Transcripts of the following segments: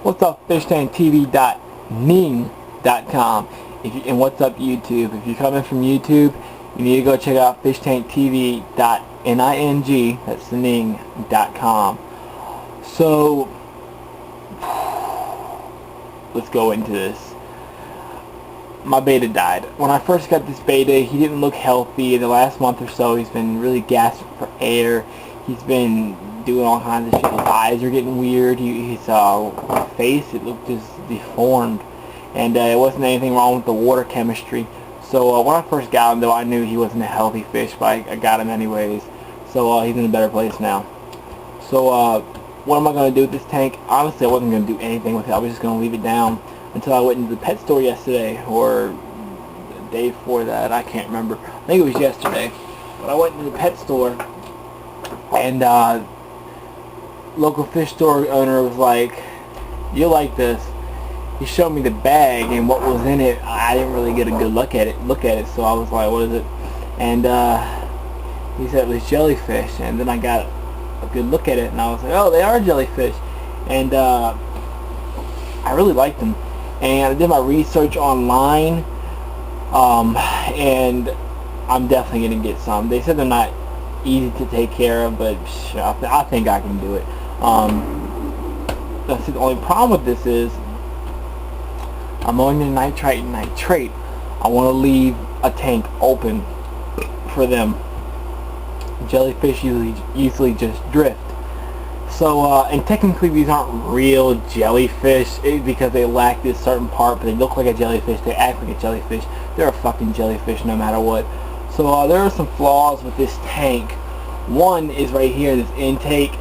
What's up, fishtanktv.ning.com. And what's up, YouTube? If you're coming from YouTube, you need to go check out fishtanktv.ning, that's the ning.com. So, let's go into this. My beta died. When I first got this beta, he didn't look healthy. The last month or so, he's been really gasping for air. He's been doing all kinds of shit. His eyes are getting weird. His face, it looked just deformed. And it wasn't anything wrong with the water chemistry. So when I first got him, though, I knew he wasn't a healthy fish, but I got him anyways. So he's in a better place now. So what am I going to do with this tank? Honestly, I wasn't going to do anything with it. I was just going to leave it down until I went into the pet store yesterday, or the day before that. I can't remember. I think it was yesterday. But I went into the pet store, and local fish store owner was like, "You'll like this." He showed me the bag and what was in it. I didn't really get a good look at it. So I was like, "What is it?" And he said it was jellyfish. And then I got a good look at it, and I was like, "Oh, they are jellyfish." And I really liked them. And I did my research online, and I'm definitely gonna get some. They said they're not easy to take care of, but I think I can do it. That's the only problem with this is ammonium nitrate and nitrate. I want to leave a tank open for them. Jellyfish usually just drift. So, and technically these aren't real jellyfish because they lack this certain part, but they look like a jellyfish, they act like a jellyfish. They're a fucking jellyfish no matter what. So there are some flaws with this tank. One is right here, this intake.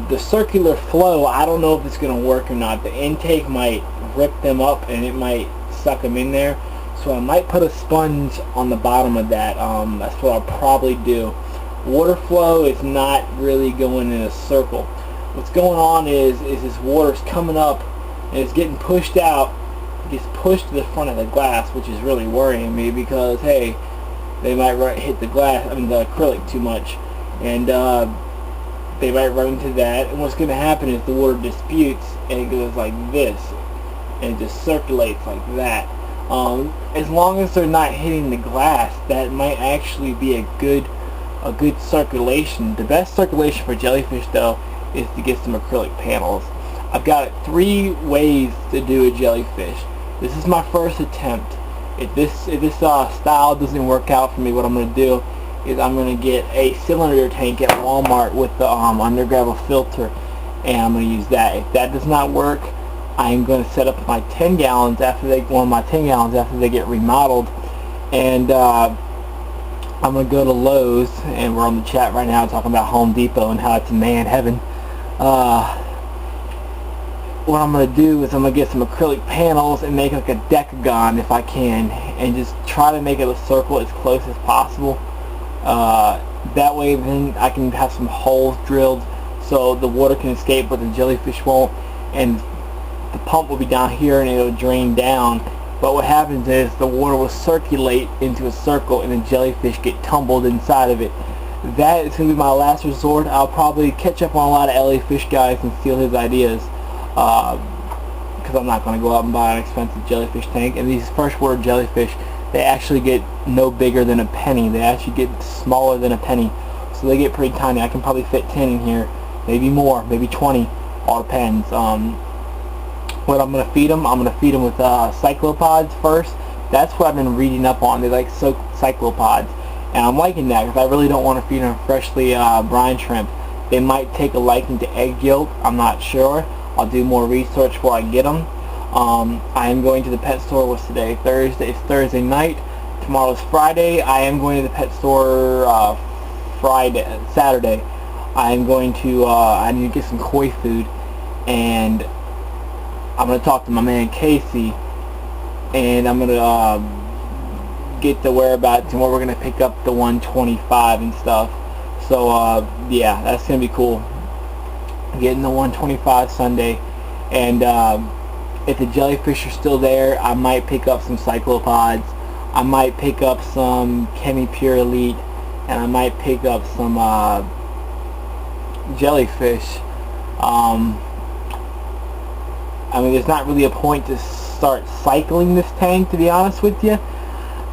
The circular flow, I don't know if it's going to work or not. The intake might rip them up and it might suck them in there. So I might put a sponge on the bottom of that. That's what I'll probably do. Water flow is not really going in a circle. What's going on is this water's coming up and it's getting pushed out. It gets pushed to the front of the glass, which is really worrying me because, hey, they might hit the acrylic too much, and they might run into that. And what's going to happen is the water disputes and it goes like this, and it just circulates like that. As long as they're not hitting the glass, that might actually be a good circulation. The best circulation for jellyfish, though, is to get some acrylic panels. I've got 3 ways to do a jellyfish. This is my first attempt. If this style doesn't work out for me, what I'm going to do is I'm going to get a cylinder tank at Walmart with the undergravel filter, and I'm going to use that. If that does not work, I'm going to set up my 10 gallons after they get remodeled, and I'm going to go to Lowe's, and we're on the chat right now talking about Home Depot and how it's man heaven. What I'm going to do is I'm going to get some acrylic panels and make like a decagon if I can, and just try to make it a circle as close as possible. That way then I can have some holes drilled so the water can escape but the jellyfish won't, and the pump will be down here and it'll drain down. But what happens is the water will circulate into a circle and the jellyfish get tumbled inside of it. That is going to be my last resort. I'll probably catch up on a lot of LA fish guys and steal his ideas, because I'm not going to go out and buy an expensive jellyfish tank. And these freshwater jellyfish, they actually get no bigger than a penny. They actually get smaller than a penny. So they get pretty tiny. I can probably fit 10 in here, maybe more, maybe 20. All depends. What I'm going to feed them, I'm going to feed them with cyclopods first. That's what I've been reading up on. They like cyclopods. And I'm liking that because I really don't want to feed them freshly brine shrimp. They might take a liking to egg yolk. I'm not sure. I'll do more research before I get them. I am going to the pet store. What's today? Thursday. It's Thursday night. Tomorrow's Friday. I am going to the pet store Saturday. I am going to, I need to get some koi food, and I'm going to talk to my man Casey, and I'm going to get the whereabouts and where we're going to pick up the 125 and stuff. So yeah, that's going to be cool. Getting the 125 Sunday, and if the jellyfish are still there, I might pick up some cyclopods. I might pick up some Chemi Pure Elite, and I might pick up some jellyfish. I mean, there's not really a point to start cycling this tank, to be honest with you,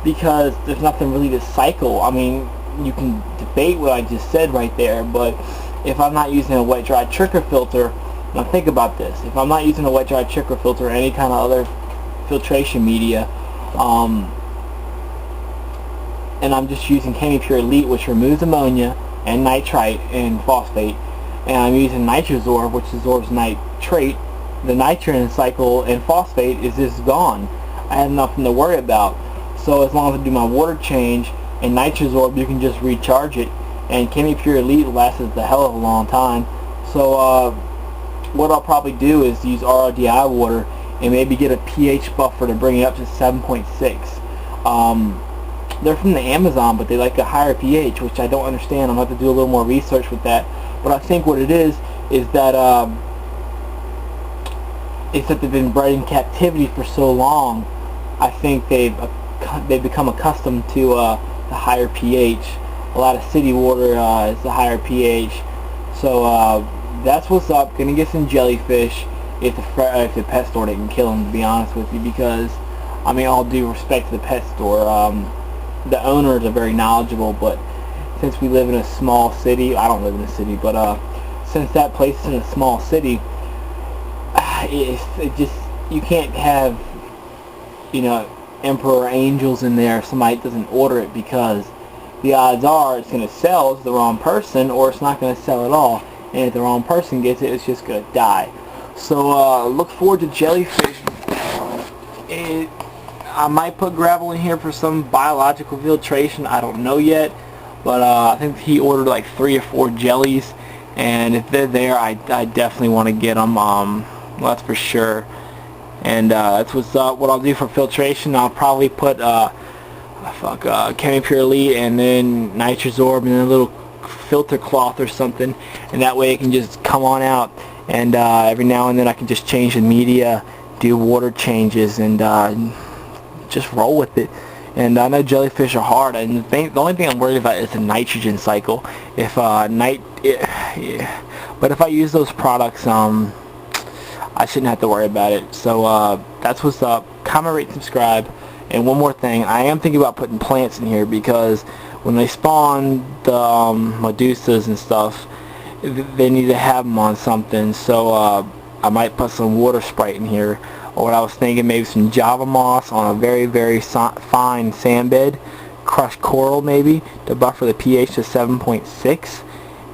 because there's nothing really to cycle. I mean, you can debate what I just said right there, but if I'm not using a wet dry trickle filter, now think about this, if I'm not using a wet dry trickle filter or any kind of other filtration media, and I'm just using ChemiPure Elite, which removes ammonia and nitrite and phosphate, and I'm using Nitrosorb, which absorbs nitrate, the nitrogen cycle and phosphate is just gone. I have nothing to worry about. So as long as I do my water change and Nitrosorb, you can just recharge it, and ChemiPure Elite lasts a hell of a long time. So what I'll probably do is use RODI water and maybe get a pH buffer to bring it up to 7.6. They're from the Amazon, but they like a higher pH, which I don't understand. I'm going to have to do a little more research with that. But I think what it is that they've been bred in captivity for so long. I think they've become accustomed to the higher pH. A lot of city water is the higher pH. So that's what's up. Gonna get some jellyfish if the pet store didn't kill them, to be honest with you, because I mean, all due respect to the pet store, the owners are very knowledgeable, but since we live in a small city, I don't live in a city, but since that place is in a small city, it just, you can't have, you know, emperor angels in there if somebody doesn't order it, because the odds are it's going to sell to the wrong person, or it's not going to sell at all, and if the wrong person gets it, it's just going to die. So look forward to jellyfish. I might put gravel in here for some biological filtration, I don't know yet, but I think he ordered like 3 or 4 jellies, and if they're there, I definitely want to get them, well, that's for sure. And that's what's up. What I'll do for filtration, I'll probably put ChemiPure Elite and then Nitrosorb and then a little filter cloth or something, and that way it can just come on out, and every now and then I can just change the media, do water changes, and just roll with it. And I know jellyfish are hard, and the only thing I'm worried about is the nitrogen cycle. If but if I use those products, I shouldn't have to worry about it. So that's what's up. Comment, rate, subscribe. And one more thing, I am thinking about putting plants in here, because when they spawn the medusas and stuff, they need to have them on something. So I might put some water Sprite in here, or what I was thinking, maybe some Java moss on a very, very fine sand bed, crushed coral maybe, to buffer the pH to 7.6,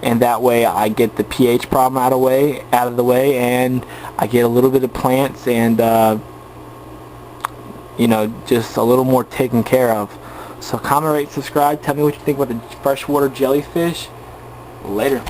and that way I get the pH problem out of the way, and I get a little bit of plants, and you know, just a little more taken care of. So comment, rate, subscribe. Tell me what you think about the freshwater jellyfish. Later.